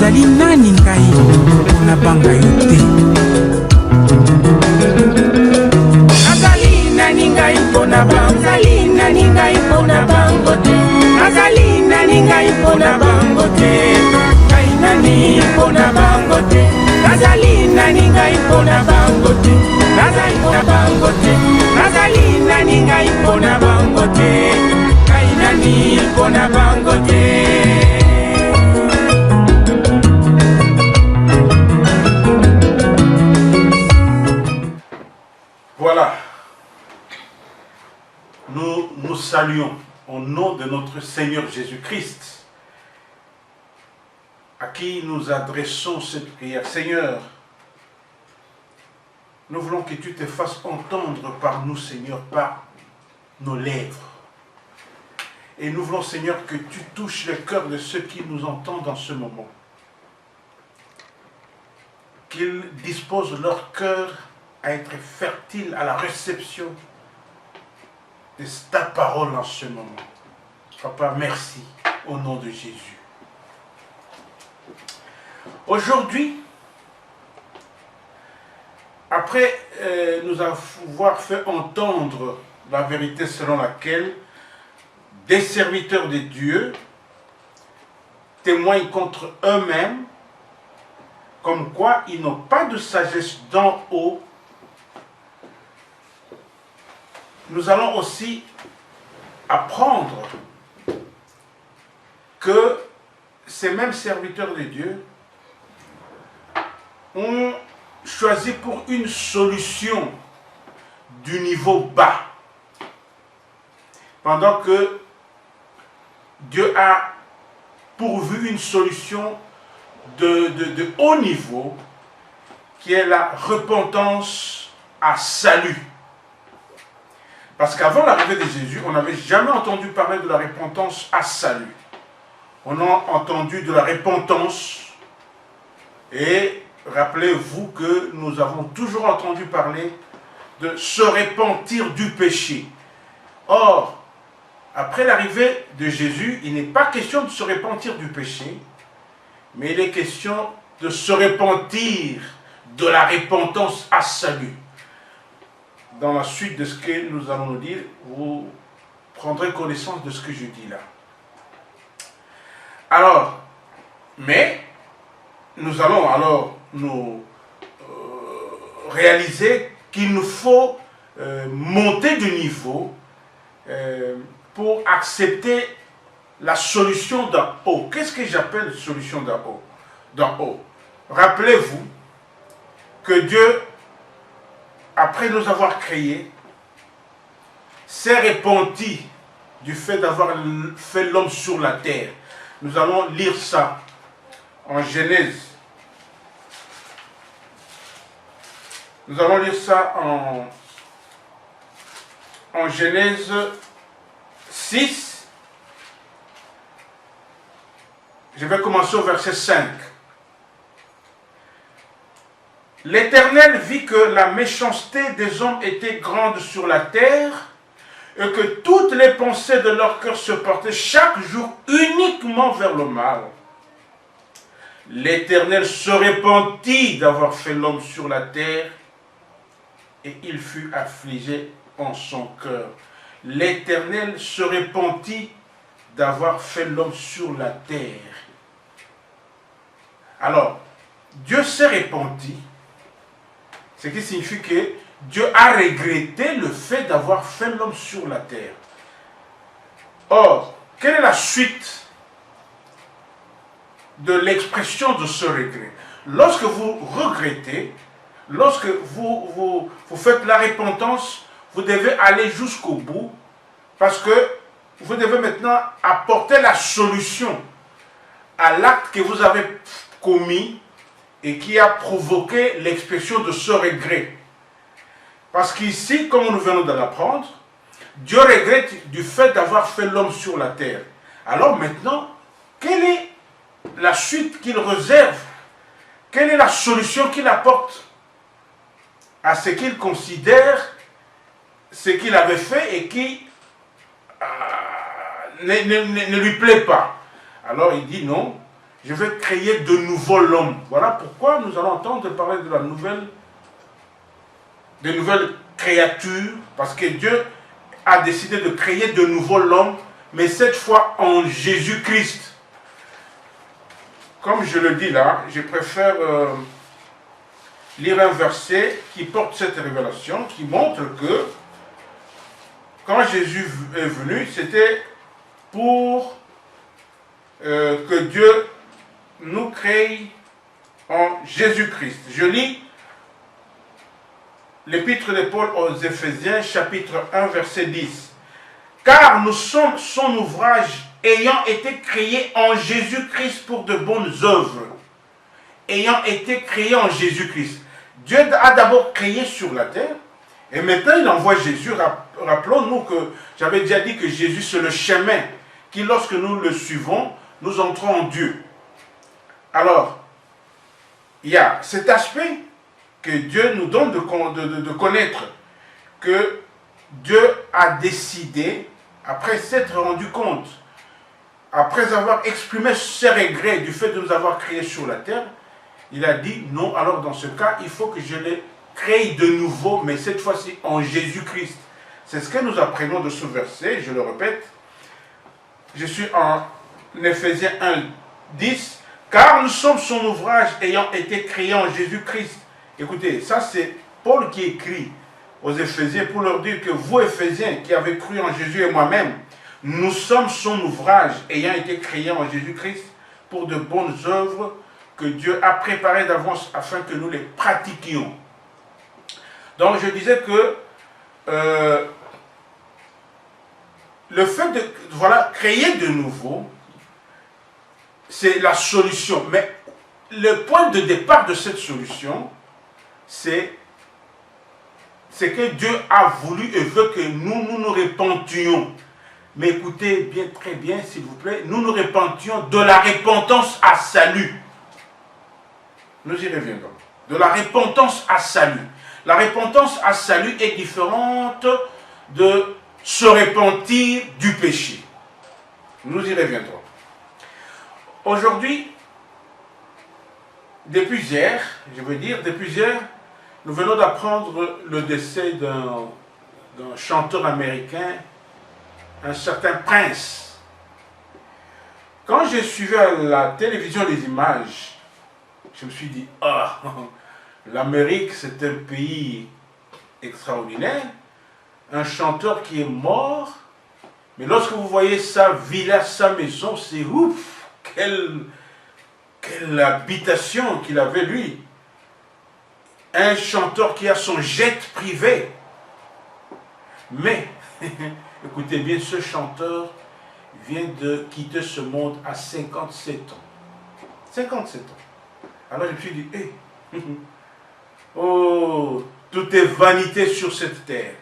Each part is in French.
nazali nani ngai mpona banga yo te. Nazali nani ngai mpona bango, nazali nani ngai mpona bango te. Nazali nani ngai mpona bango te. Ngai nani mpona bango te. Nazali nani ngai mpona bango te. Nazali mpona bango te. Nazali nani ngai mpona bango te. Ngai nani mpona bango te. Voilà, nous saluons au nom de notre Seigneur Jésus-Christ, à qui nous adressons cette prière. Seigneur, nous voulons que tu te fasses entendre par nous, Seigneur, par nos lèvres. Et nous voulons, Seigneur, que tu touches le cœur de ceux qui nous entendent en ce moment. Qu'ils disposent leur cœur à être fertile à la réception de ta parole en ce moment. Papa, merci au nom de Jésus. Aujourd'hui, après nous avoir fait entendre la vérité selon laquelle des serviteurs de Dieu témoignent contre eux-mêmes, comme quoi ils n'ont pas de sagesse d'en haut, nous allons aussi apprendre que ces mêmes serviteurs de Dieu ont choisi pour une solution du niveau bas, pendant que Dieu a pourvu une solution de haut niveau, qui est la repentance à salut. Parce qu'avant l'arrivée de Jésus, on n'avait jamais entendu parler de la repentance à salut. On a entendu de la repentance, et rappelez-vous que nous avons toujours entendu parler de se repentir du péché. Or, après l'arrivée de Jésus, il n'est pas question de se repentir du péché, mais il est question de se repentir de la repentance à salut. Dans la suite de ce que nous allons nous dire, vous prendrez connaissance de ce que je dis là. Alors, mais nous allons alors nous réaliser qu'il nous faut monter de niveau pour accepter la solution d'en haut. Qu'est-ce que j'appelle solution d'en haut? D'en haut. Rappelez-vous que Dieu, après nous avoir créés, s'est repenti du fait d'avoir fait l'homme sur la terre. Nous allons lire ça en Genèse. Nous allons lire ça en Genèse 6. Je vais commencer au verset 5. L'Éternel vit que la méchanceté des hommes était grande sur la terre et que toutes les pensées de leur cœur se portaient chaque jour uniquement vers le mal. L'Éternel se repentit d'avoir fait l'homme sur la terre et il fut affligé en son cœur. L'Éternel se repentit d'avoir fait l'homme sur la terre. Alors, Dieu s'est repenti. Ce qui signifie que Dieu a regretté le fait d'avoir fait l'homme sur la terre. Or, quelle est la suite de l'expression de ce regret? Lorsque vous regrettez, lorsque vous faites la repentance, vous devez aller jusqu'au bout, parce que vous devez maintenant apporter la solution à l'acte que vous avez commis et qui a provoqué l'expression de ce regret. Parce qu'ici, comme nous venons de l'apprendre, Dieu regrette du fait d'avoir fait l'homme sur la terre. Alors maintenant, quelle est la suite qu'il réserve? Quelle est la solution qu'il apporte à ce qu'il considère ce qu'il avait fait et qui ne lui plaît pas? Alors il dit non, Je vais créer de nouveau l'homme. Voilà pourquoi nous allons entendre parler de la nouvelle créature, parce que Dieu a décidé de créer de nouveau l'homme, mais cette fois en Jésus-Christ. Comme je le dis là, je préfère lire un verset qui porte cette révélation, qui montre que quand Jésus est venu, c'était pour que Dieu nous crée en Jésus-Christ. Je lis l'épître de Paul aux Éphésiens, chapitre 1, verset 10. Car nous sommes son ouvrage, ayant été créés en Jésus-Christ pour de bonnes œuvres. Ayant été créés en Jésus-Christ. Dieu a d'abord créé sur la terre, et maintenant il envoie Jésus. Rappelons-nous que j'avais déjà dit que Jésus c'est le chemin, qui lorsque nous le suivons, nous entrons en Dieu. Alors, il y a cet aspect que Dieu nous donne de connaître, que Dieu a décidé, après s'être rendu compte, après avoir exprimé ses regrets du fait de nous avoir créés sur la terre, il a dit non, alors dans ce cas, il faut que je les crée de nouveau, mais cette fois-ci en Jésus-Christ. C'est ce que nous apprenons de ce verset, je le répète. Je suis en Éphésiens 1, 10. Car nous sommes son ouvrage ayant été créés en Jésus-Christ. Écoutez, ça c'est Paul qui écrit aux Éphésiens pour leur dire que vous, Éphésiens, qui avez cru en Jésus et moi-même, nous sommes son ouvrage ayant été créés en Jésus-Christ pour de bonnes œuvres que Dieu a préparées d'avance afin que nous les pratiquions. Donc je disais que le fait de créer de nouveau, c'est la solution. Mais le point de départ de cette solution, c'est que Dieu a voulu et veut que nous nous repentions. Mais écoutez bien, très bien, s'il vous plaît, nous nous repentions de la repentance à salut. Nous y reviendrons. De la repentance à salut. La repentance à salut est différente de se repentir du péché. Nous y reviendrons. Aujourd'hui, depuis hier, nous venons d'apprendre le décès d'un chanteur américain, un certain Prince. Quand j'ai suivi à la télévision les images, je me suis dit, ah, l'Amérique c'est un pays extraordinaire, un chanteur qui est mort, mais lorsque vous voyez sa villa, sa maison, c'est ouf, quelle habitation qu'il avait lui. Un chanteur qui a son jet privé. Mais, écoutez bien, ce chanteur vient de quitter ce monde à 57 ans. 57 ans. Alors je me suis dit, oh, tout est vanité sur cette terre.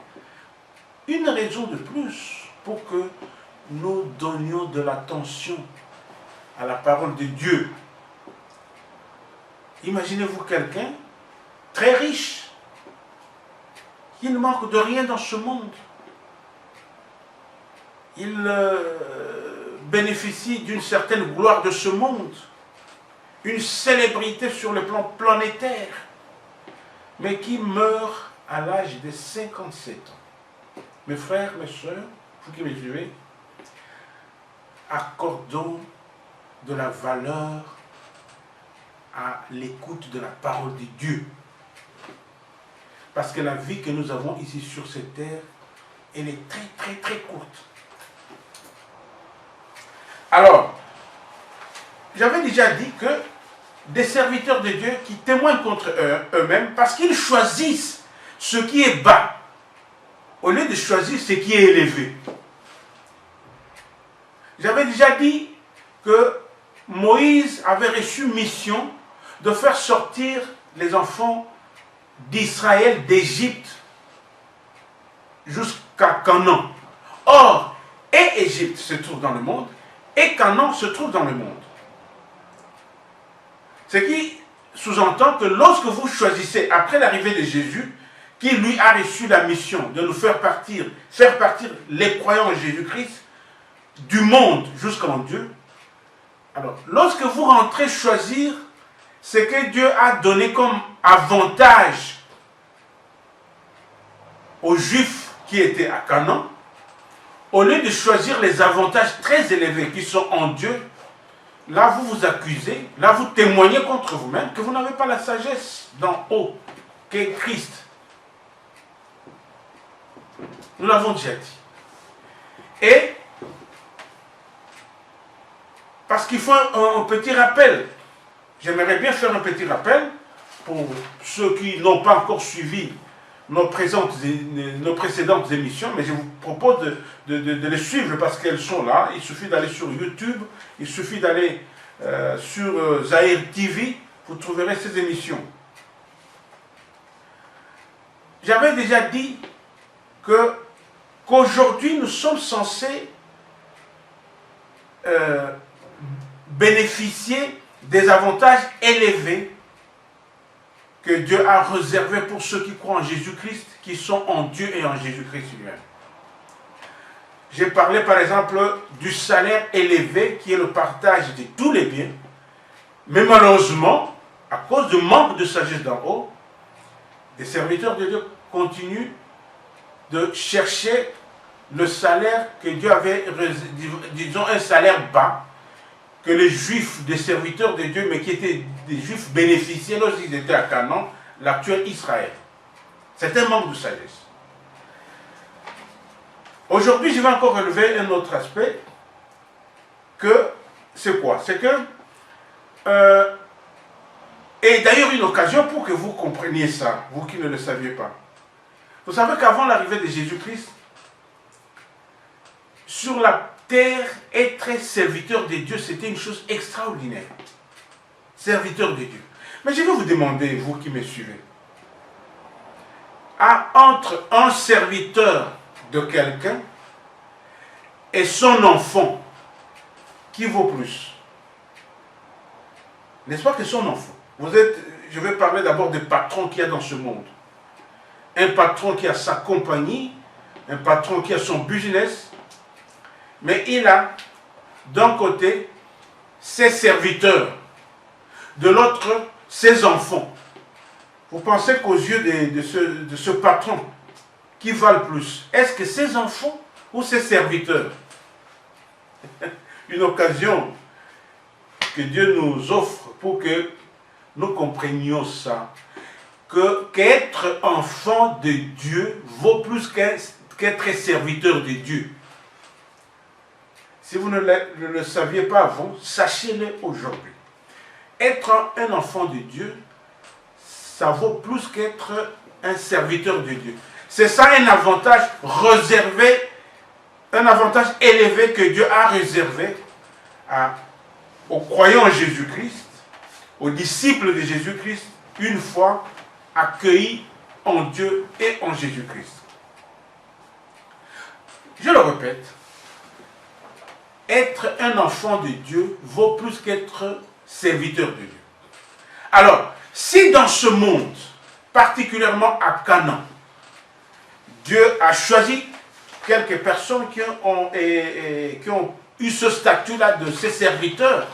Une raison de plus pour que nous donnions de l'attention à la parole de Dieu. Imaginez-vous quelqu'un très riche, qui ne manque de rien dans ce monde. Il bénéficie d'une certaine gloire de ce monde, une célébrité sur le plan planétaire, mais qui meurt à l'âge de 57 ans. Mes frères, mes soeurs, vous qui me suivez, accordons de la valeur à l'écoute de la parole de Dieu. Parce que la vie que nous avons ici sur cette terre, elle est très très très courte. Alors, j'avais déjà dit que des serviteurs de Dieu qui témoignent contre eux-mêmes parce qu'ils choisissent ce qui est bas au lieu de choisir ce qui est élevé. J'avais déjà dit que Moïse avait reçu mission de faire sortir les enfants d'Israël, d'Égypte, jusqu'à Canaan. Or, et Égypte se trouve dans le monde, et Canaan se trouve dans le monde. Ce qui sous-entend que lorsque vous choisissez, après l'arrivée de Jésus, qui lui a reçu la mission de nous faire partir les croyants en Jésus-Christ, du monde jusqu'en Dieu, Alors, lorsque vous rentrez choisir ce que Dieu a donné comme avantage aux Juifs qui étaient à Canaan, au lieu de choisir les avantages très élevés qui sont en Dieu, là vous vous accusez, là vous témoignez contre vous-même que vous n'avez pas la sagesse d'en haut, qu'est Christ. Nous l'avons déjà dit. Et, parce qu'il faut un petit rappel, j'aimerais bien faire un petit rappel pour ceux qui n'ont pas encore suivi nos précédentes émissions, mais je vous propose de les suivre parce qu'elles sont là. Il suffit d'aller sur YouTube, il suffit d'aller sur Zahir TV, vous trouverez ces émissions. J'avais déjà dit qu'aujourd'hui nous sommes censés bénéficier des avantages élevés que Dieu a réservés pour ceux qui croient en Jésus-Christ, qui sont en Dieu et en Jésus-Christ lui-même. J'ai parlé par exemple du salaire élevé qui est le partage de tous les biens, mais malheureusement, à cause du manque de sagesse d'en haut, des serviteurs de Dieu continuent de chercher le salaire que Dieu avait, disons un salaire bas, que les Juifs, des serviteurs de Dieu, mais qui étaient des Juifs bénéficiaient lorsqu'ils étaient à Canaan, l'actuel Israël. C'est un manque de sagesse. Aujourd'hui, je vais encore relever un autre aspect, que c'est quoi? C'est que, et d'ailleurs une occasion pour que vous compreniez ça, vous qui ne le saviez pas. Vous savez qu'avant l'arrivée de Jésus-Christ, sur la terre, être serviteur de Dieu, c'était une chose extraordinaire. Serviteur de Dieu. Mais je vais vous demander, vous qui me suivez, entre un serviteur de quelqu'un et son enfant, qui vaut plus? N'est-ce pas que son enfant? Je vais parler d'abord des patrons qu'il y a dans ce monde. Un patron qui a sa compagnie, un patron qui a son business, mais il a d'un côté ses serviteurs, de l'autre ses enfants. Vous pensez qu'aux yeux de ce patron, qui valent plus? Est-ce que ses enfants ou ses serviteurs? Une occasion que Dieu nous offre pour que nous comprenions ça. Qu'être enfant de Dieu vaut plus qu'être serviteur de Dieu. Si vous ne le saviez pas avant, sachez-le aujourd'hui. Être un enfant de Dieu, ça vaut plus qu'être un serviteur de Dieu. C'est ça un avantage réservé, un avantage élevé que Dieu a réservé aux croyants en Jésus-Christ, aux disciples de Jésus-Christ, une fois accueillis en Dieu et en Jésus-Christ. Je le répète, être un enfant de Dieu vaut plus qu'être serviteur de Dieu. Alors, si dans ce monde, particulièrement à Canaan, Dieu a choisi quelques personnes qui ont eu ce statut-là de ses serviteurs,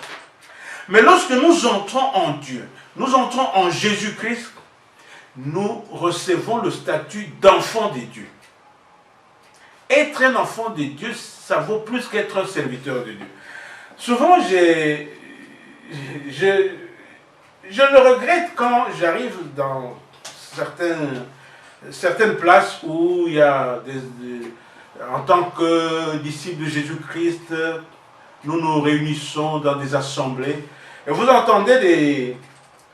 mais lorsque nous entrons en Dieu, nous entrons en Jésus-Christ, nous recevons le statut d'enfant de Dieu. Être un enfant de Dieu, ça vaut plus qu'être un serviteur de Dieu. Souvent, je le regrette quand j'arrive dans certaines places où il y a en tant que disciples de Jésus-Christ, nous nous réunissons dans des assemblées et vous entendez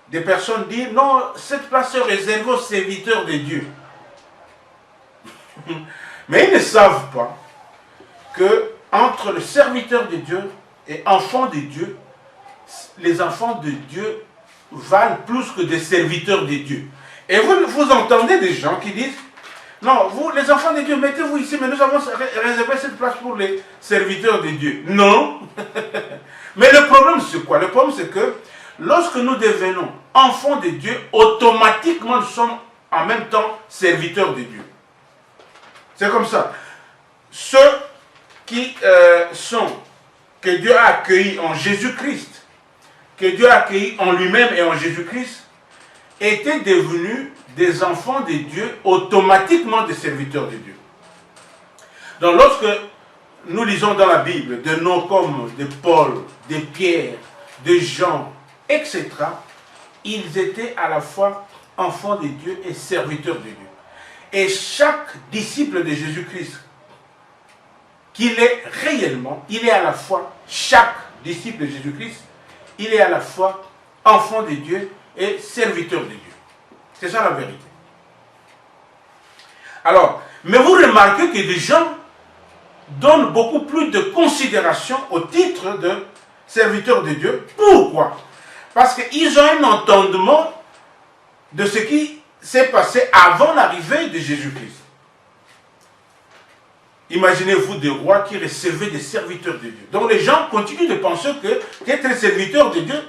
des personnes dire « Non, cette place est réservée aux serviteurs de Dieu. » Mais ils ne savent pas que entre le serviteur de Dieu et enfant de Dieu, les enfants de Dieu valent plus que des serviteurs de Dieu. Et vous entendez des gens qui disent « Non, vous, les enfants de Dieu, mettez-vous ici, mais nous avons réservé cette place pour les serviteurs de Dieu. » Non. Mais le problème, c'est quoi? Le problème, c'est que lorsque nous devenons enfants de Dieu, automatiquement, nous sommes en même temps serviteurs de Dieu. C'est comme ça. Ceux qui sont que Dieu a accueillis en Jésus-Christ, que Dieu a accueillis en lui-même et en Jésus-Christ, étaient devenus des enfants de Dieu, automatiquement des serviteurs de Dieu. Donc lorsque nous lisons dans la Bible des noms comme de Paul, de Pierre, de Jean, etc., ils étaient à la fois enfants de Dieu et serviteurs de Dieu. Et chaque disciple de Jésus-Christ, qu'il est réellement, il est à la fois, chaque disciple de Jésus-Christ, il est à la fois enfant de Dieu et serviteur de Dieu. C'est ça la vérité. Alors, mais vous remarquez que des gens donnent beaucoup plus de considération au titre de serviteur de Dieu. Pourquoi? Parce qu'ils ont un entendement de ce qui s'est passé avant l'arrivée de Jésus-Christ. Imaginez-vous des rois qui recevaient des serviteurs de Dieu. Donc les gens continuent de penser que d'être serviteur de Dieu,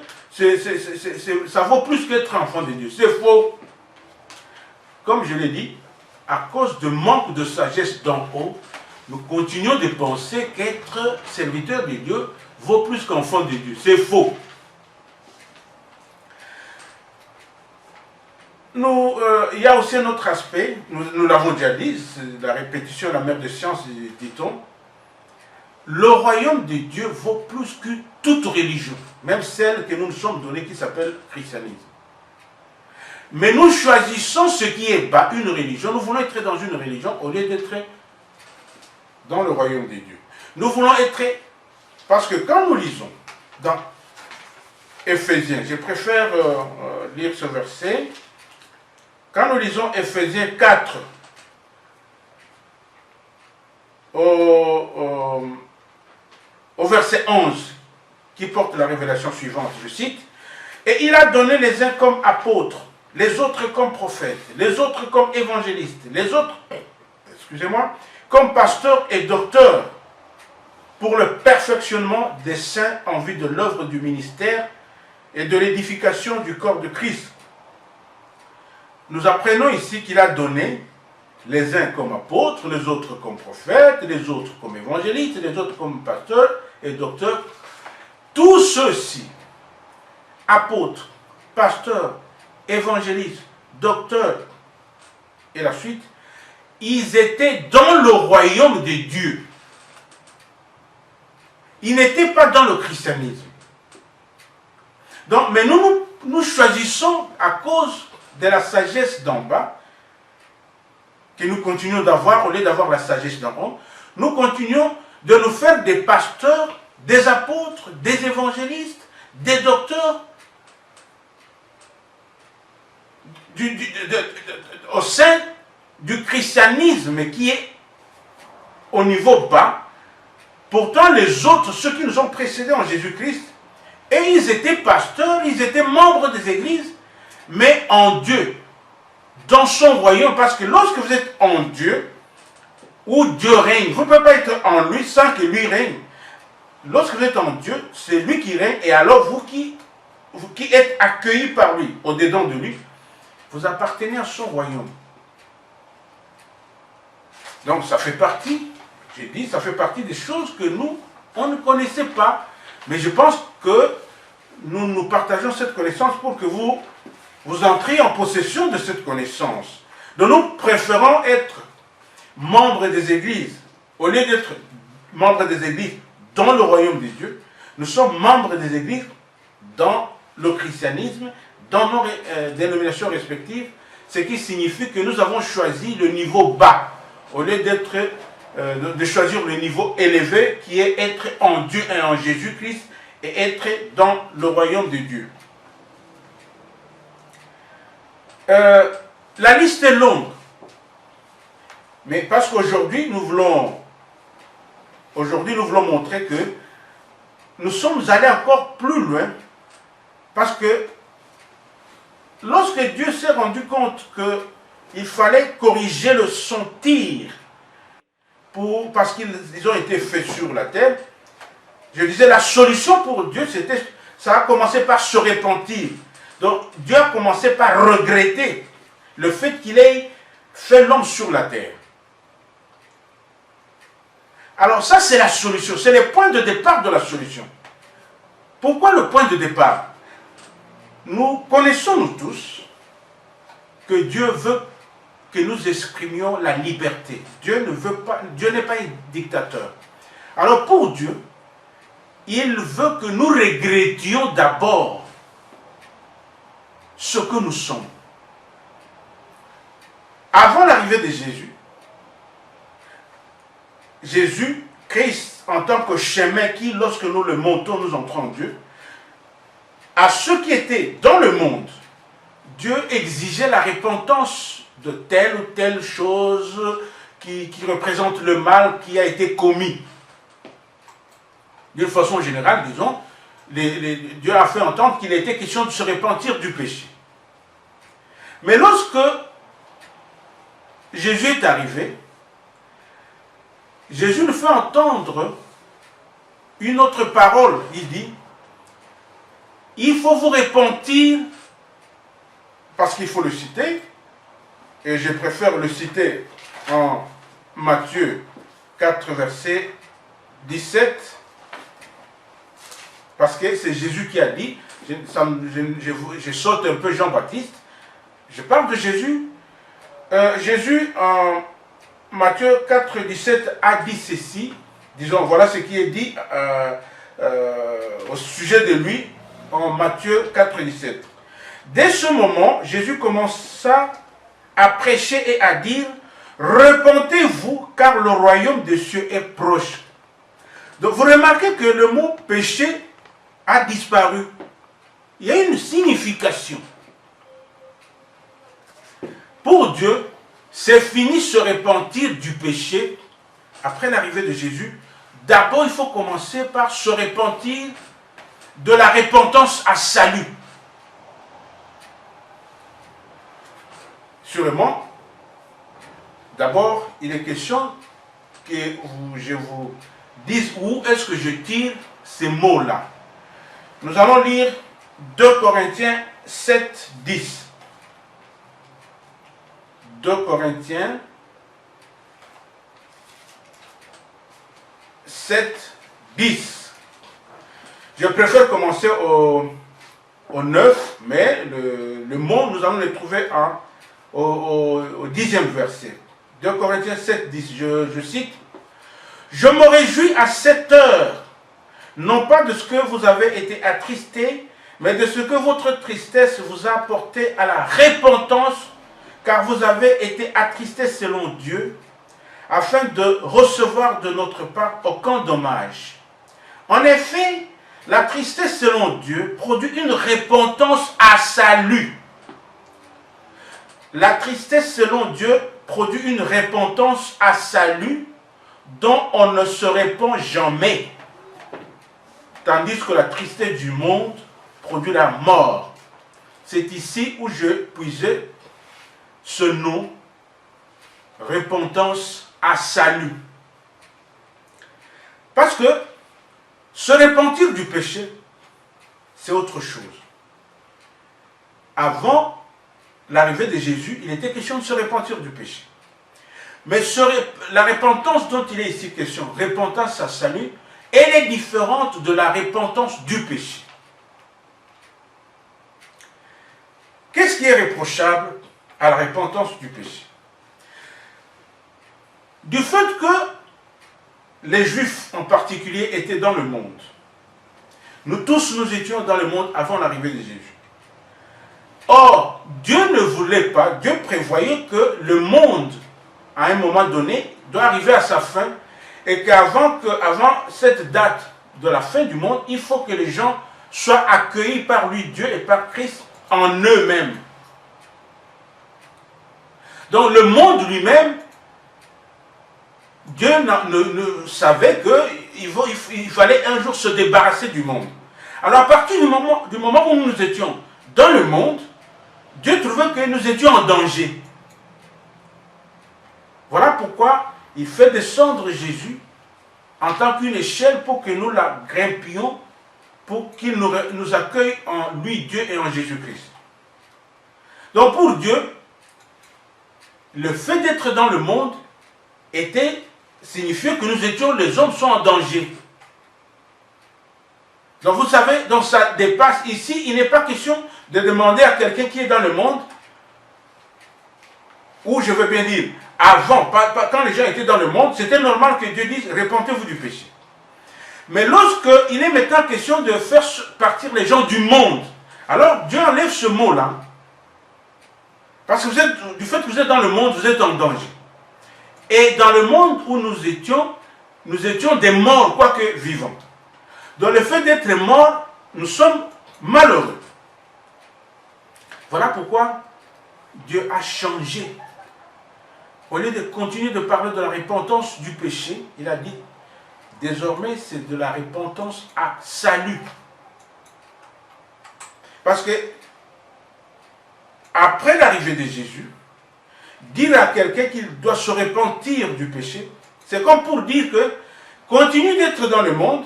ça vaut plus qu'être enfant de Dieu. C'est faux. Comme je l'ai dit, à cause de manque de sagesse d'en haut, nous continuons de penser qu'être serviteur de Dieu vaut plus qu'enfant de Dieu. C'est faux. Il y a aussi un autre aspect, nous l'avons déjà dit, c'est la répétition, la mère de science, dit-on. Le royaume de Dieu vaut plus que toute religion, même celle que nous nous sommes donnée qui s'appelle christianisme. Mais nous choisissons ce qui est bas, une religion. Nous voulons être dans une religion au lieu d'être dans le royaume de Dieu. Nous voulons être, parce que quand nous lisons dans Éphésiens, je préfère lire ce verset. Quand nous lisons Éphésiens 4, au verset 11, qui porte la révélation suivante, je cite, « Et il a donné les uns comme apôtres, les autres comme prophètes, les autres comme évangélistes, les autres, excusez-moi, comme pasteurs et docteurs, pour le perfectionnement des saints en vue de l'œuvre du ministère et de l'édification du corps de Christ. » Nous apprenons ici qu'il a donné les uns comme apôtres, les autres comme prophètes, les autres comme évangélistes, les autres comme pasteurs et docteurs. Tous ceux-ci, apôtres, pasteurs, évangélistes, docteurs, et la suite, ils étaient dans le royaume de Dieu. Ils n'étaient pas dans le christianisme. Donc, mais nous choisissons à cause de la sagesse d'en bas, que nous continuons d'avoir, au lieu d'avoir la sagesse d'en haut, nous continuons de nous faire des pasteurs, des apôtres, des évangélistes, des docteurs, au sein du christianisme qui est au niveau bas. Pourtant, les autres, ceux qui nous ont précédés en Jésus-Christ, et ils étaient pasteurs, ils étaient membres des églises, mais en Dieu, dans son royaume, parce que lorsque vous êtes en Dieu, où Dieu règne, vous ne pouvez pas être en lui sans que lui règne. Lorsque vous êtes en Dieu, c'est lui qui règne, et alors vous qui êtes accueillis par lui, au-dedans de lui, vous appartenez à son royaume. Donc ça fait partie, j'ai dit, ça fait partie des choses que nous, on ne connaissait pas, mais je pense que nous partageons cette connaissance pour que vous entrez en possession de cette connaissance. Donc nous préférons être membres des églises, au lieu d'être membres des églises dans le royaume de Dieu, nous sommes membres des églises dans le christianisme, dans nos dénominations respectives, ce qui signifie que nous avons choisi le niveau bas, au lieu de choisir le niveau élevé qui est être en Dieu et en Jésus-Christ et être dans le royaume de Dieu. La liste est longue, mais parce qu'aujourd'hui nous voulons montrer que nous sommes allés encore plus loin, parce que lorsque Dieu s'est rendu compte qu'il fallait corriger son tir, parce qu'ils ont été faits sur la terre, je disais la solution pour Dieu, ça a commencé par se repentir. Donc Dieu a commencé par regretter le fait qu'il ait fait l'homme sur la terre. Alors ça, c'est la solution. C'est le point de départ de la solution. Pourquoi le point de départ? Nous connaissons, nous tous, que Dieu veut que nous exprimions la liberté. Dieu n'est pas un dictateur. Alors pour Dieu, il veut que nous regrettions d'abord ce que nous sommes. Avant l'arrivée de Jésus, Christ, en tant que chemin qui, lorsque nous le montons, nous entrons en Dieu, à ceux qui étaient dans le monde, Dieu exigeait la repentance de telle ou telle chose qui représente le mal qui a été commis. D'une façon générale, disons, Dieu a fait entendre qu'il était question de se repentir du péché. Mais lorsque Jésus est arrivé, Jésus nous fait entendre une autre parole. Il dit, il faut vous repentir, parce qu'il faut le citer, et je préfère le citer en Matthieu 4, verset 17, parce que c'est Jésus qui a dit, je saute un peu Jean-Baptiste, je parle de Jésus. Jésus, en Matthieu 4, 17, a dit ceci, disons, voilà ce qui est dit au sujet de lui, en Matthieu 4, 17. Dès ce moment, Jésus commença à prêcher et à dire, repentez-vous, car le royaume des cieux est proche. Donc vous remarquez que le mot péché a disparu. Il y a une signification. Pour Dieu, c'est fini se repentir du péché après l'arrivée de Jésus. D'abord, il faut commencer par se repentir de la repentance à salut. Sûrement, d'abord, il est question que je vous dise où est-ce que je tire ces mots-là. Nous allons lire 2 Corinthiens 7, 10. 2 Corinthiens 7, 10. Je préfère commencer au 9, mais le mot, nous allons le trouver au 10e verset. 2 Corinthiens 7, 10, je cite. « Je me réjouis à cette heure, non pas de ce que vous avez été attristés, mais de ce que votre tristesse vous a apporté à la repentance, car vous avez été attristés selon Dieu, afin de recevoir de notre part aucun dommage. En effet, la tristesse selon Dieu produit une repentance à salut. » La tristesse selon Dieu produit une repentance à salut dont on ne se répand jamais. Tandis que la tristesse du monde produit la mort. C'est ici où je puisais ce nom, repentance à salut. Parce que se repentir du péché, c'est autre chose. Avant l'arrivée de Jésus, il était question de se repentir du péché. Mais la repentance dont il est ici question, repentance à salut, elle est différente de la repentance du péché. Qu'est-ce qui est reprochable à la repentance du péché? Du fait que les Juifs en particulier étaient dans le monde. Nous tous, nous étions dans le monde avant l'arrivée de Jésus. Or, Dieu ne voulait pas, Dieu prévoyait que le monde, à un moment donné, doit arriver à sa fin et qu'avant cette date de la fin du monde, il faut que les gens soient accueillis par lui, Dieu et par Christ, en eux-mêmes. Donc le monde lui-même, Dieu ne savait qu'il fallait un jour se débarrasser du monde. Alors à partir du moment où nous étions dans le monde, Dieu trouvait que nous étions en danger. Voilà pourquoi il fait descendre Jésus en tant qu'une échelle pour que nous la grimpions, pour qu'il nous accueille en lui, Dieu, et en Jésus-Christ. Donc pour Dieu, le fait d'être dans le monde signifiait que nous étions, les hommes sont en danger. Donc vous savez, donc ça dépasse ici, il n'est pas question de demander à quelqu'un qui est dans le monde, ou je veux bien dire, avant, quand les gens étaient dans le monde, c'était normal que Dieu dise, répentez-vous du péché. Mais lorsqu'il est maintenant question de faire partir les gens du monde, alors Dieu enlève ce mot-là, parce que vous êtes, du fait que vous êtes dans le monde, vous êtes en danger. Et dans le monde où nous étions des morts, quoique vivants. Dans le fait d'être morts, nous sommes malheureux. Voilà pourquoi Dieu a changé. Au lieu de continuer de parler de la repentance du péché, il a dit, désormais c'est de la repentance à salut. Parce que, après l'arrivée de Jésus, dire à quelqu'un qu'il doit se repentir du péché, c'est comme pour dire que, continue d'être dans le monde,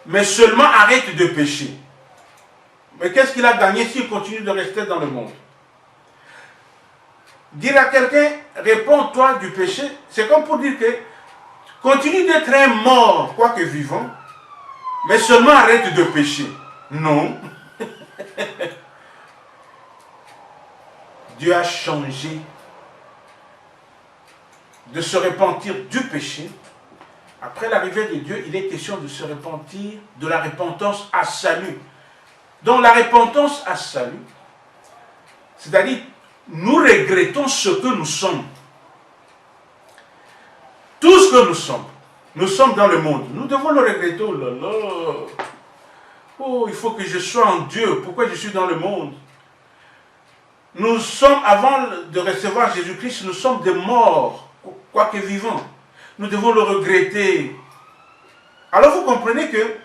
mais seulement arrête de pécher. Mais qu'est-ce qu'il a gagné s'il continue de rester dans le monde? Dire à quelqu'un, réponds-toi du péché, c'est comme pour dire que continue d'être un mort, quoique vivant, mais seulement arrête de pécher. Non. Dieu a changé de se repentir du péché. Après l'arrivée de Dieu, il est question de se repentir de la repentance à salut. Donc la repentance à salut, c'est-à-dire nous regrettons ce que nous sommes. Tout ce que nous sommes dans le monde. Nous devons le regretter. Oh là là, oh, il faut que je sois en Dieu. Pourquoi je suis dans le monde? Nous sommes, avant de recevoir Jésus-Christ, nous sommes des morts, quoique vivants. Nous devons le regretter. Alors vous comprenez que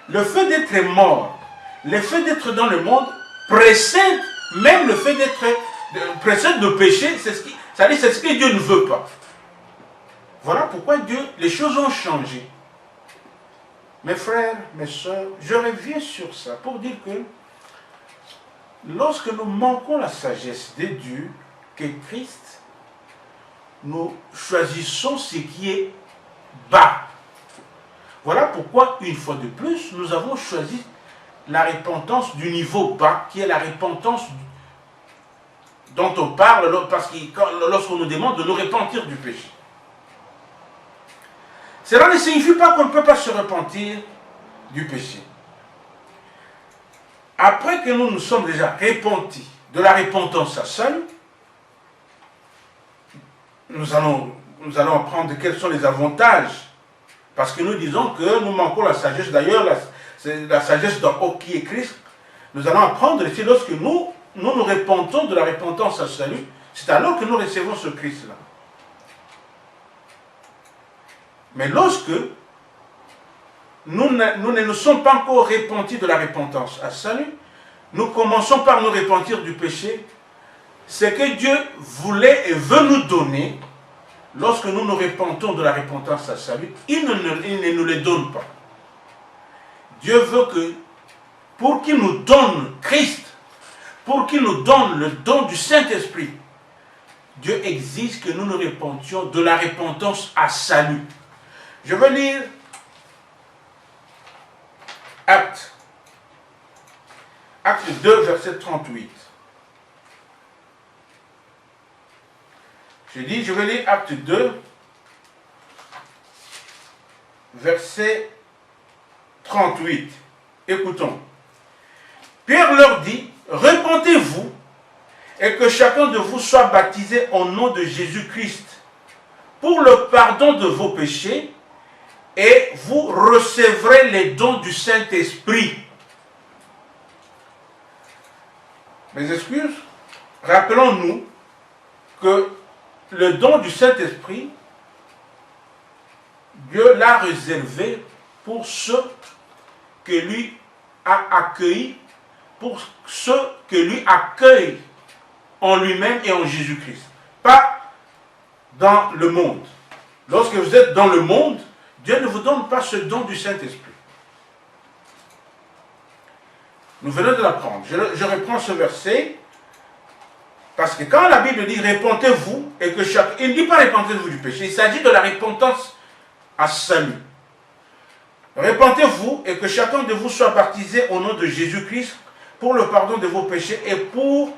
le fait d'être mort, le fait d'être dans le monde, précède même le fait d'être, précède le péché, c'est ce que Dieu ne veut pas. Voilà pourquoi les choses ont changé. Mes frères, mes soeurs, je reviens sur ça pour dire que lorsque nous manquons la sagesse de Dieu, qu'est Christ, nous choisissons ce qui est bas. Voilà pourquoi, une fois de plus, nous avons choisi la repentance du niveau bas, qui est la repentance dont on parle parce que lorsqu'on nous demande de nous repentir du péché. Cela ne signifie pas qu'on ne peut pas se repentir du péché. Après que nous nous sommes déjà repentis de la repentance à salut, nous allons apprendre quels sont les avantages. Parce que nous disons que nous manquons la sagesse. D'ailleurs, c'est la sagesse dans qui est Christ. Nous allons apprendre ici, lorsque nous repentons de la repentance à salut, c'est alors que nous recevons ce Christ-là. Mais lorsque nous ne nous sommes pas encore repentis de la repentance à salut, nous commençons par nous repentir du péché, ce que Dieu voulait et veut nous donner, lorsque nous nous repentons de la repentance à salut, il ne nous le donne pas. Dieu veut que, pour qu'il nous donne Christ, pour qu'il nous donne le don du Saint-Esprit, Dieu exige que nous nous repentions de la repentance à salut. Je veux lire Acte 2, verset 38. Je vais lire Acte 2, verset 38. Écoutons. Pierre leur dit, repentez-vous et que chacun de vous soit baptisé au nom de Jésus-Christ pour le pardon de vos péchés et vous recevrez les dons du Saint-Esprit. Mes excuses, rappelons-nous que le don du Saint-Esprit, Dieu l'a réservé pour ceux que lui a accueillis, pour ceux que lui accueille en lui-même et en Jésus-Christ. Pas dans le monde. Lorsque vous êtes dans le monde, Dieu ne vous donne pas ce don du Saint-Esprit. Nous venons de l'apprendre. Je reprends ce verset. Parce que quand la Bible dit « repentez-vous » et que il ne dit pas « repentez-vous du péché », il s'agit de la repentance à salut. Repentez-vous et que chacun de vous soit baptisé au nom de Jésus-Christ pour le pardon de vos péchés et vous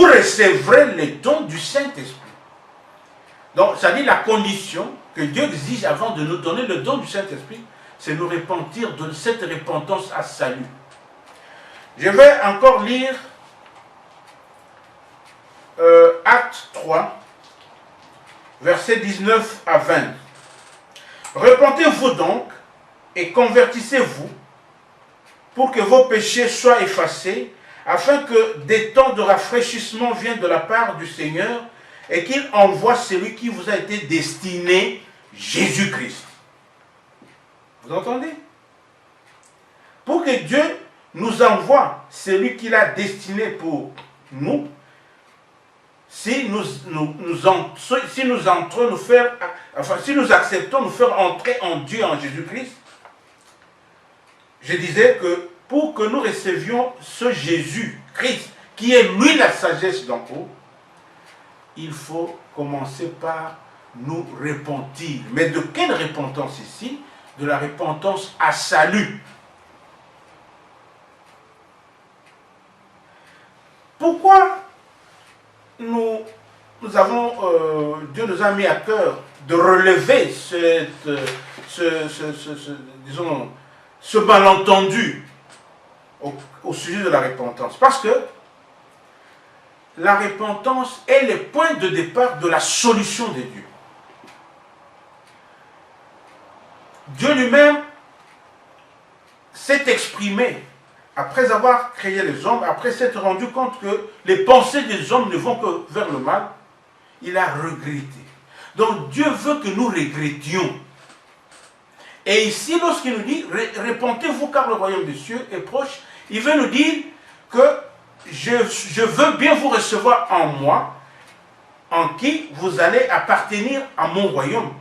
recevrez les dons du Saint-Esprit. Donc, ça dit la condition que Dieu exige avant de nous donner le don du Saint-Esprit, c'est nous repentir de cette repentance à salut. Je vais encore lire Actes 3, versets 19 à 20. Repentez-vous donc et convertissez-vous pour que vos péchés soient effacés, afin que des temps de rafraîchissement viennent de la part du Seigneur et qu'il envoie celui qui vous a été destiné, Jésus-Christ. Vous entendez? Pour que Dieu nous envoie celui qu'il a destiné pour nous, si nous acceptons nous faire entrer en Dieu, en Jésus-Christ, je disais que pour que nous recevions ce Jésus-Christ, qui est lui la sagesse d'en haut, il faut commencer par nous repentir. Mais de quelle repentance ici? De la repentance à salut. Pourquoi Dieu nous a mis à cœur de relever ce malentendu au sujet de la repentance? Parce que la repentance est le point de départ de la solution de Dieu. Dieu lui-même s'est exprimé après avoir créé les hommes, après s'être rendu compte que les pensées des hommes ne vont que vers le mal. Il a regretté. Donc Dieu veut que nous regrettions. Et ici, lorsqu'il nous dit « Repentez-vous car le royaume des cieux est proche », il veut nous dire que je veux bien vous recevoir en moi, en qui vous allez appartenir à mon royaume.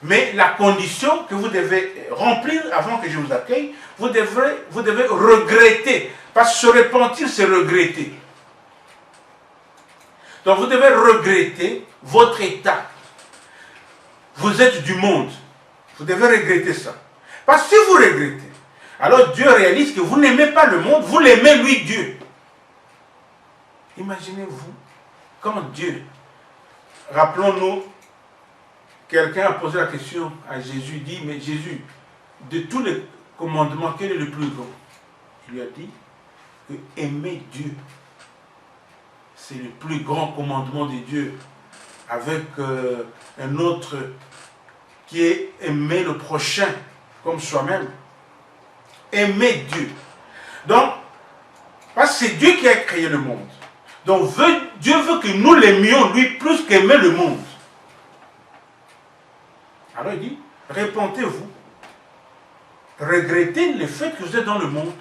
Mais la condition que vous devez remplir avant que je vous accueille, vous devez regretter. Parce que se repentir, c'est regretter. Donc vous devez regretter votre état. Vous êtes du monde. Vous devez regretter ça. Parce que si vous regrettez, alors Dieu réalise que vous n'aimez pas le monde, vous l'aimez lui, Dieu. Imaginez-vous, quand Dieu, rappelons-nous, quelqu'un a posé la question à Jésus, dit, mais Jésus, de tous les commandements, quel est le plus grand? Il lui a dit que aimer Dieu, c'est le plus grand commandement de Dieu, avec un autre qui est aimer le prochain comme soi-même. Aimer Dieu. Donc, parce que c'est Dieu qui a créé le monde. Donc, Dieu veut que nous l'aimions, lui, plus qu'aimer le monde. Alors, il dit, repentez-vous. Regrettez le fait que vous êtes dans le monde.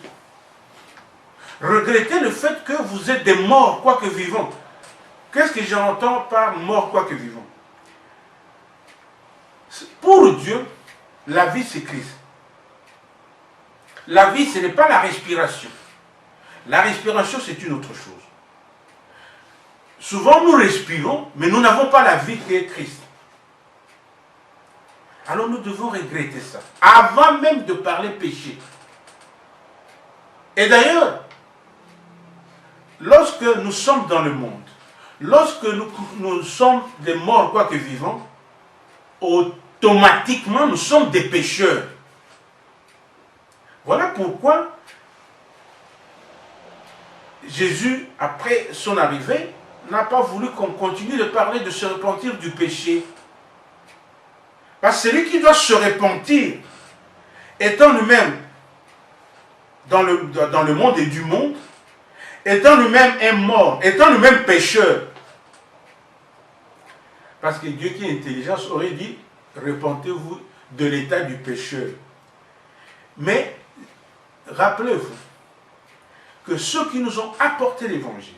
Regrettez le fait que vous êtes des morts, quoique vivants. Qu'est-ce que j'entends par mort, quoique vivant? Pour Dieu, la vie, c'est Christ. La vie, ce n'est pas la respiration. La respiration, c'est une autre chose. Souvent, nous respirons, mais nous n'avons pas la vie qui est Christ. Alors, nous devons regretter ça, avant même de parler péché. Et d'ailleurs, lorsque nous sommes dans le monde, lorsque nous sommes des morts, quoique vivants, automatiquement, nous sommes des pécheurs. Voilà pourquoi Jésus, après son arrivée, n'a pas voulu qu'on continue de parler de se repentir du péché. Parce que celui qui doit se repentir, étant lui-même dans le monde et du monde, étant lui-même un mort, étant lui-même pécheur. Parce que Dieu qui est intelligence aurait dit, repentez-vous de l'état du pécheur. Mais, rappelez-vous que ceux qui nous ont apporté l'évangile,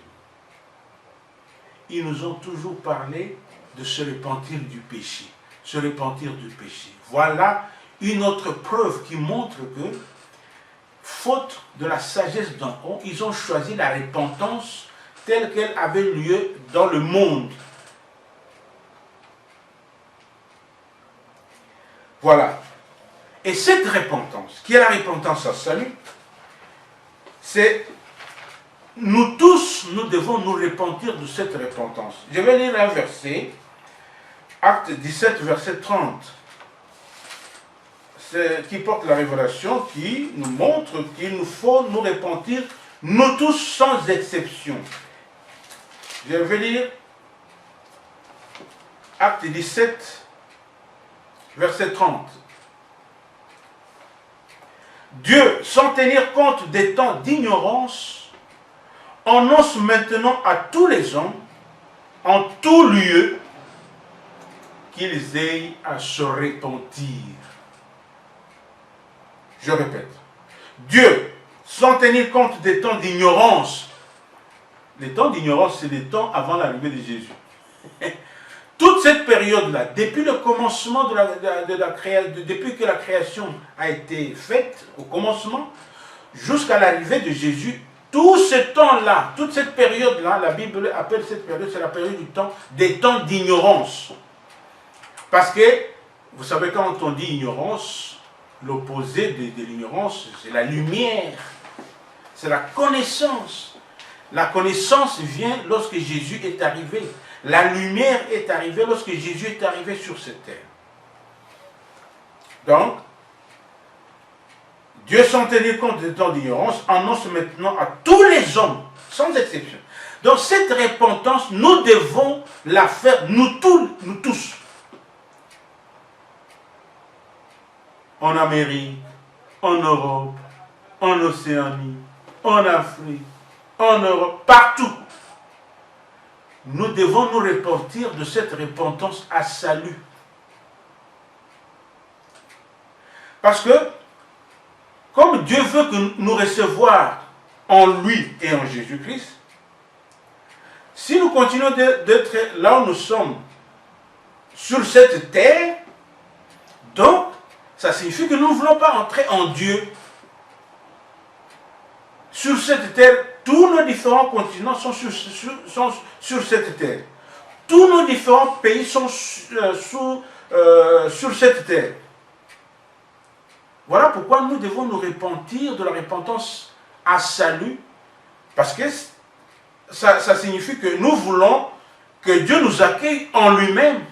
ils nous ont toujours parlé de se repentir du péché. Se repentir du péché. Voilà une autre preuve qui montre que, faute de la sagesse d'en haut, ils ont choisi la repentance telle qu'elle avait lieu dans le monde. Voilà. Et cette repentance, qui est la repentance à salut, c'est nous tous, nous devons nous repentir de cette repentance. Je vais lire un verset, Acte 17, verset 30, qui porte la révélation, qui nous montre qu'il nous faut nous repentir, nous tous sans exception. Je vais lire Acte 17, verset 30. Dieu, sans tenir compte des temps d'ignorance, annonce maintenant à tous les hommes, en tout lieu, qu'ils aient à se repentir. Je répète. Dieu, sans tenir compte des temps d'ignorance, les temps d'ignorance, c'est les temps avant l'arrivée de Jésus. Toute cette période-là, depuis le commencement de la création, depuis que la création a été faite, au commencement, jusqu'à l'arrivée de Jésus, tout ce temps-là, toute cette période-là, la Bible appelle cette période, c'est la période du temps, des temps d'ignorance. Parce que, vous savez, quand on dit ignorance, l'opposé de l'ignorance, c'est la lumière, c'est la connaissance. La connaissance vient lorsque Jésus est arrivé. La lumière est arrivée lorsque Jésus est arrivé sur cette terre. Donc, Dieu, sans tenir compte des temps d'ignorance, annonce maintenant à tous les hommes, sans exception. Donc cette repentance, nous devons la faire, nous tous. En Amérique, en Europe, en Océanie, en Afrique, en Europe, partout. Nous devons nous repentir de cette repentance à salut. Parce que, comme Dieu veut que nous recevoir en lui et en Jésus-Christ, si nous continuons d'être là où nous sommes, sur cette terre, donc, ça signifie que nous ne voulons pas entrer en Dieu. Sur cette terre, tous nos différents continents sont sur cette terre. Tous nos différents pays sont sur cette terre. Voilà pourquoi nous devons nous repentir de la repentance à salut, parce que ça signifie que nous voulons que Dieu nous accueille en lui-même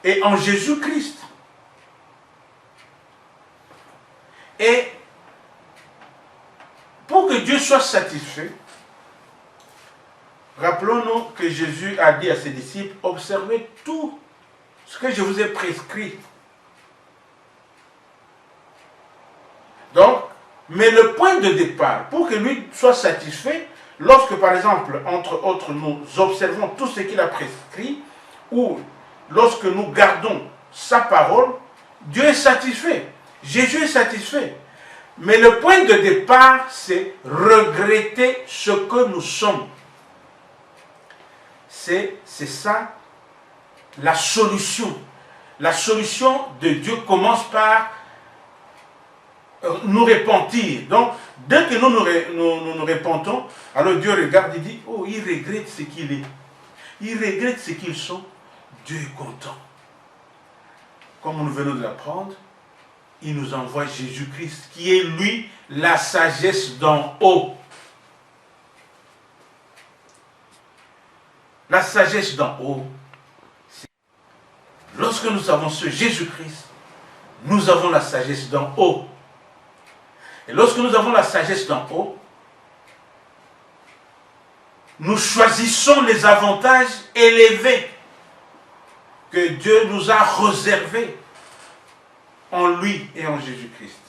et en Jésus-Christ. Et pour que Dieu soit satisfait, rappelons-nous que Jésus a dit à ses disciples, observez tout ce que je vous ai prescrit. Donc, mais le point de départ, pour que lui soit satisfait, lorsque par exemple, entre autres, nous observons tout ce qu'il a prescrit, ou lorsque nous gardons sa parole, Dieu est satisfait. Jésus est satisfait. Mais le point de départ, c'est regretter ce que nous sommes. C'est ça la solution. La solution de Dieu commence par nous repentir. Donc, dès que nous repentons, alors Dieu regarde et dit, oh, il regrette ce qu'il est. Il regrette ce qu'ils sont. Dieu est content. Comme nous venons de l'apprendre, il nous envoie Jésus-Christ, qui est lui la sagesse d'en haut. La sagesse d'en haut. Lorsque nous avons ce Jésus-Christ, nous avons la sagesse d'en haut. Et lorsque nous avons la sagesse d'en haut, nous choisissons les avantages élevés que Dieu nous a réservés en lui et en Jésus-Christ.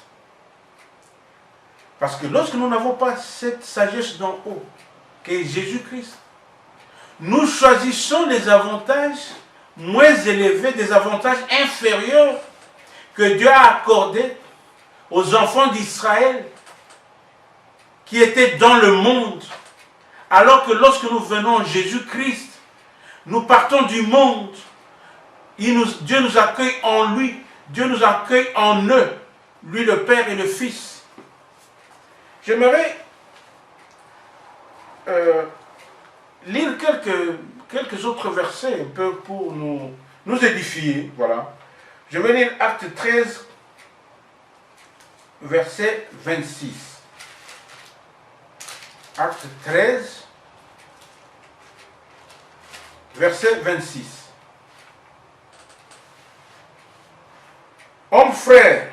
Parce que lorsque nous n'avons pas cette sagesse d'en haut, qui est Jésus-Christ, nous choisissons les avantages moins élevés, des avantages inférieurs que Dieu a accordés aux enfants d'Israël qui étaient dans le monde. Alors que lorsque nous venons en Jésus-Christ, nous partons du monde. Dieu nous accueille en lui. Dieu nous accueille en eux, lui le Père et le Fils. J'aimerais lire quelques autres versets un peu pour nous édifier. Voilà. Je vais lire Acte 13, verset 26. Acte 13, verset 26. Hommes frères,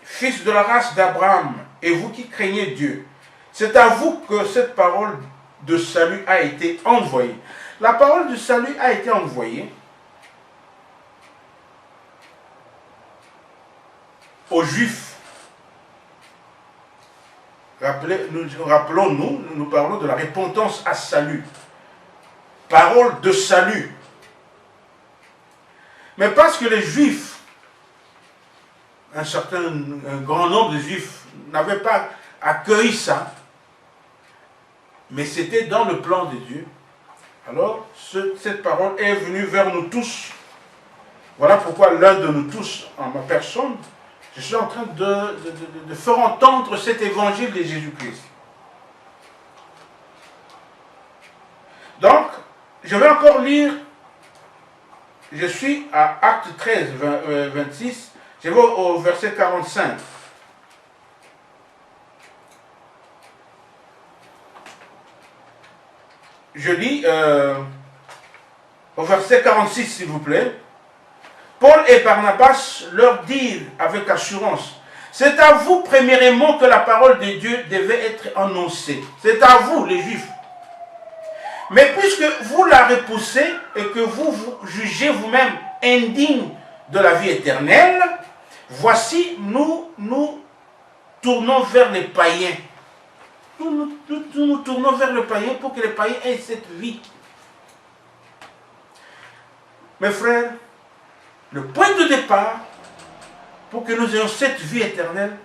fils de la race d'Abraham, et vous qui craignez Dieu, c'est à vous que cette parole de salut a été envoyée. La parole de salut a été envoyée aux Juifs. Rappelons-nous, nous parlons de la repentance à salut. Parole de salut. Mais parce que les Juifs, un grand nombre de Juifs n'avaient pas accueilli ça, mais c'était dans le plan de Dieu, alors cette parole est venue vers nous tous. Voilà pourquoi l'un de nous tous, en ma personne, je suis en train de faire entendre cet évangile de Jésus-Christ. Donc, je vais encore lire, je suis à Acte 13, 26, je vais au verset 45. Je lis au verset 46, s'il vous plaît. Paul et Barnabas leur dirent avec assurance, c'est à vous premièrement que la parole de Dieu devait être annoncée. C'est à vous, les Juifs. Mais puisque vous la repoussez et que vous vous jugez vous-même indigne de la vie éternelle, voici, nous tournons vers les païens. Nous tournons vers le païen pour que les païens aient cette vie. Mes frères, le point de départ, pour que nous ayons cette vie éternelle,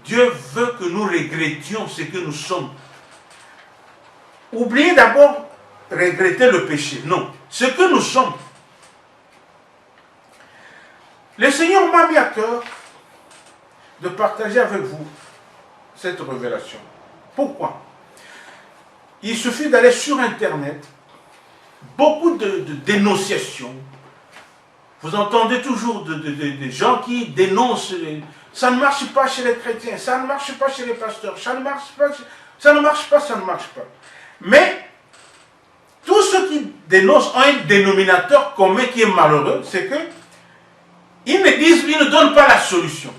Dieu veut que nous regrettions ce que nous sommes. Oubliez d'abord regretter le péché. Non, ce que nous sommes. Le Seigneur m'a mis à cœur de partager avec vous cette révélation. Pourquoi? Il suffit d'aller sur Internet, beaucoup de dénonciations. Vous entendez toujours des gens qui dénoncent, ça ne marche pas chez les chrétiens, ça ne marche pas chez les pasteurs, ça ne marche pas, ça ne marche pas, ça ne marche pas. Mais, tous ceux qui dénoncent ont un dénominateur commun qui est malheureux, c'est que ils ne donnent pas la solution.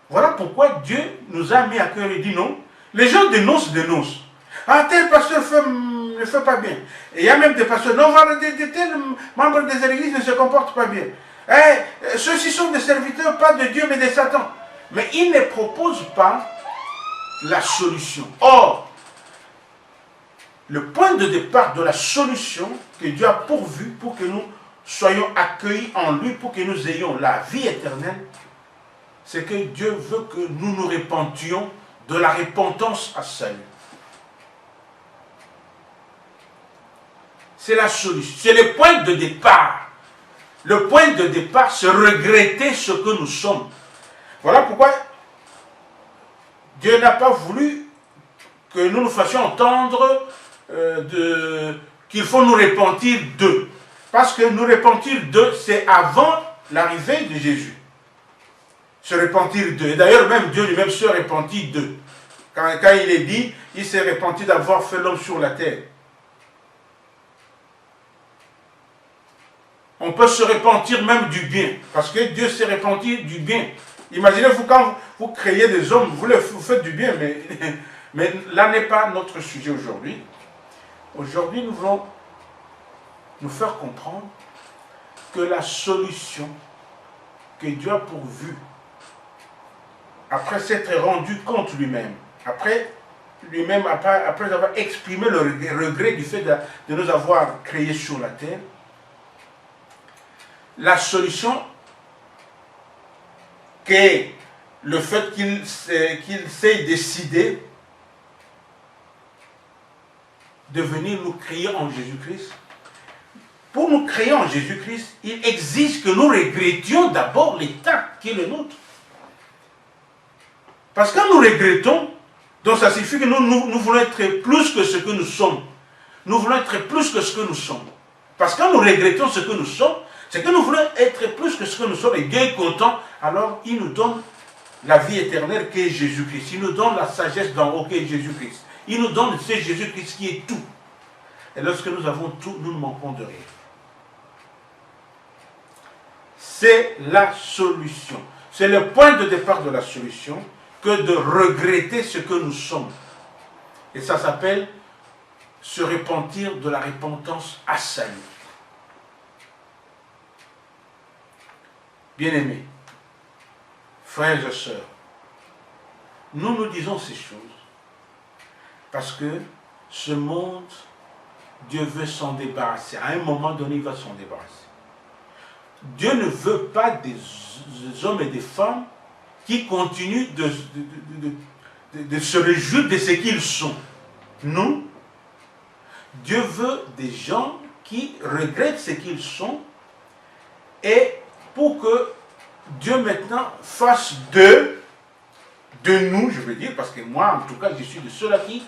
Voilà pourquoi Dieu nous a mis à cœur et dit non. Les gens dénoncent. Ah, tel pasteur ne fait pas bien. Et il y a même des pasteurs, non, tel membre des églises ne se comporte pas bien. Ceux-ci sont des serviteurs, pas de Dieu, mais de Satan. Mais ils ne proposent pas la solution. Or, le point de départ de la solution que Dieu a pourvu pour que nous soyons accueillis en lui, pour que nous ayons la vie éternelle, c'est que Dieu veut que nous nous repentions de la repentance à salut. C'est la solution, c'est le point de départ. Le point de départ, c'est regretter ce que nous sommes. Voilà pourquoi Dieu n'a pas voulu que nous nous fassions entendre qu'il faut nous repentir d'eux. Parce que nous repentir d'eux, c'est avant l'arrivée de Jésus. Se repentir d'eux. Et d'ailleurs, même Dieu lui-même se repentit d'eux. Quand il est dit, il s'est repenti d'avoir fait l'homme sur la terre. On peut se repentir même du bien. Parce que Dieu s'est repenti du bien. Imaginez-vous quand vous créez des hommes, vous faites du bien, mais là n'est pas notre sujet aujourd'hui. Aujourd'hui, nous voulons nous faire comprendre que la solution que Dieu a pourvue, après s'être rendu compte lui-même, après avoir exprimé le regret du fait de nous avoir créés sur la terre, la solution qu'est le fait qu'il s'est décidé de venir nous créer en Jésus-Christ. Pour nous créer en Jésus-Christ, il exige que nous regrettions d'abord l'état qui est le nôtre. Parce que nous regrettons, donc ça signifie que nous voulons être plus que ce que nous sommes. Nous voulons être plus que ce que nous sommes. Parce que nous regrettons ce que nous sommes, C'est que nous voulons être plus que ce que nous sommes et Dieu est content, alors il nous donne la vie éternelle qui est Jésus-Christ. Il nous donne la sagesse d'en haut qui est Jésus-Christ. Il nous donne ce Jésus-Christ qui est tout. Et lorsque nous avons tout, nous ne manquons de rien. C'est la solution. C'est le point de départ de la solution que de regretter ce que nous sommes. Et ça s'appelle se repentir de la repentance assaillie. Bien-aimés, frères et sœurs, nous nous disons ces choses parce que ce monde, Dieu veut s'en débarrasser. À un moment donné, il va s'en débarrasser. Dieu ne veut pas des hommes et des femmes qui continuent de se réjouir de ce qu'ils sont. Non. Dieu veut des gens qui regrettent ce qu'ils sont et pour que Dieu maintenant fasse de nous, je veux dire, parce que moi, en tout cas, je suis de ceux-là qui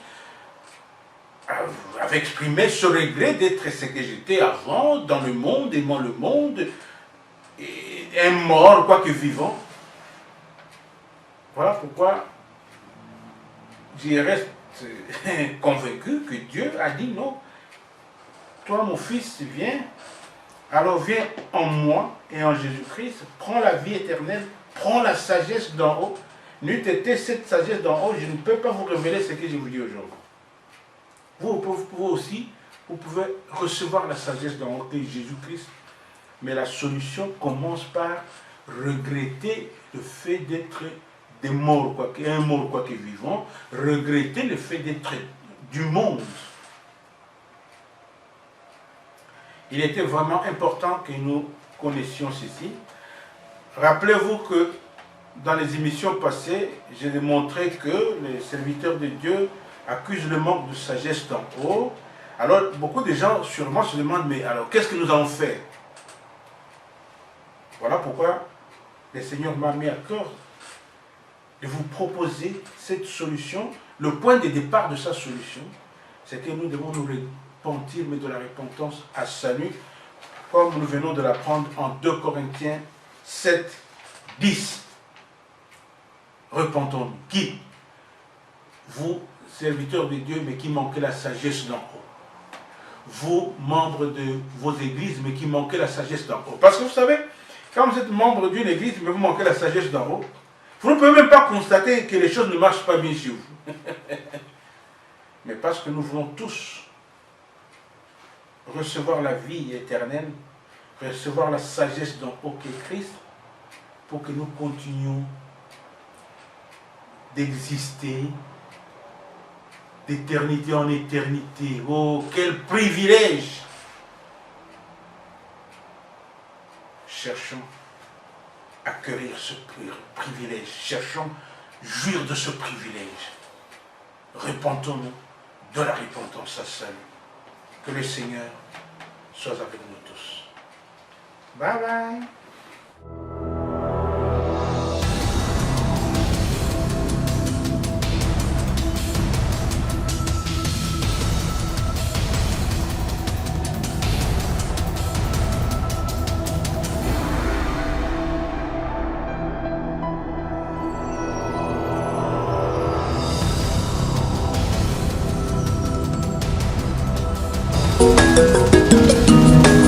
avaient exprimé ce regret d'être ce que j'étais avant, dans le monde, aimant le monde, et un mort, quoique vivant. Voilà pourquoi je reste convaincu que Dieu a dit non. Toi, mon fils, viens. Alors viens en moi et en Jésus-Christ, prends la vie éternelle, prends la sagesse d'en haut. N'eût été cette sagesse d'en haut, je ne peux pas vous révéler ce que je vous dis aujourd'hui. Vous pouvez aussi, vous pouvez recevoir la sagesse d'en haut et Jésus-Christ. Mais la solution commence par regretter le fait d'être des morts, un mort quoique vivant, regretter le fait d'être du monde. Il était vraiment important que nous connaissions ceci. Rappelez-vous que dans les émissions passées, j'ai démontré que les serviteurs de Dieu accusent le manque de sagesse d'en haut. Alors, beaucoup de gens sûrement se demandent, mais alors, qu'est-ce que nous allons faire? Voilà pourquoi le Seigneur m'a mis à cœur de vous proposer cette solution. Le point de départ de sa solution, c'est que nous devons nous repentir, mais de la repentance à salut, comme nous venons de l'apprendre en 2 Corinthiens 7, 10. Repentons-nous. Qui? Vous, serviteurs de Dieu, mais qui manquez la sagesse d'en haut. Vous, membres de vos églises, mais qui manquez la sagesse d'en haut. Parce que vous savez, quand vous êtes membre d'une église, mais vous manquez la sagesse d'en haut, vous ne pouvez même pas constater que les choses ne marchent pas bien chez vous. Mais parce que nous voulons tous recevoir la vie éternelle, recevoir la sagesse d'en haut qui est Christ, pour que nous continuions d'exister d'éternité en éternité. Oh, quel privilège! Cherchons à acquérir ce privilège. Cherchons à jouir de ce privilège. Repentons-nous de la repentance à salut. Que le Seigneur soit avec nous tous. Bye bye.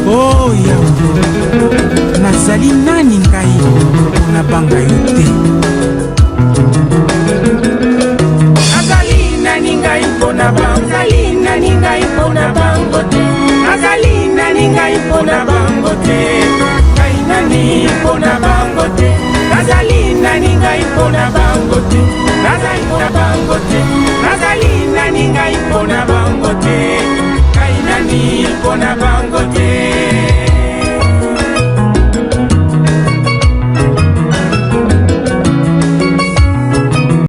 Oh Yahweh, nazali nani ngai na banga yo te. Nazali nani ngai mpona bango, nazali nani ngai mpona bango te. Nazali nani ngai mpona bango te. Ngai nani mpona bango te. Nazali nani ngai mpona bango te. Nazali mpona bango te.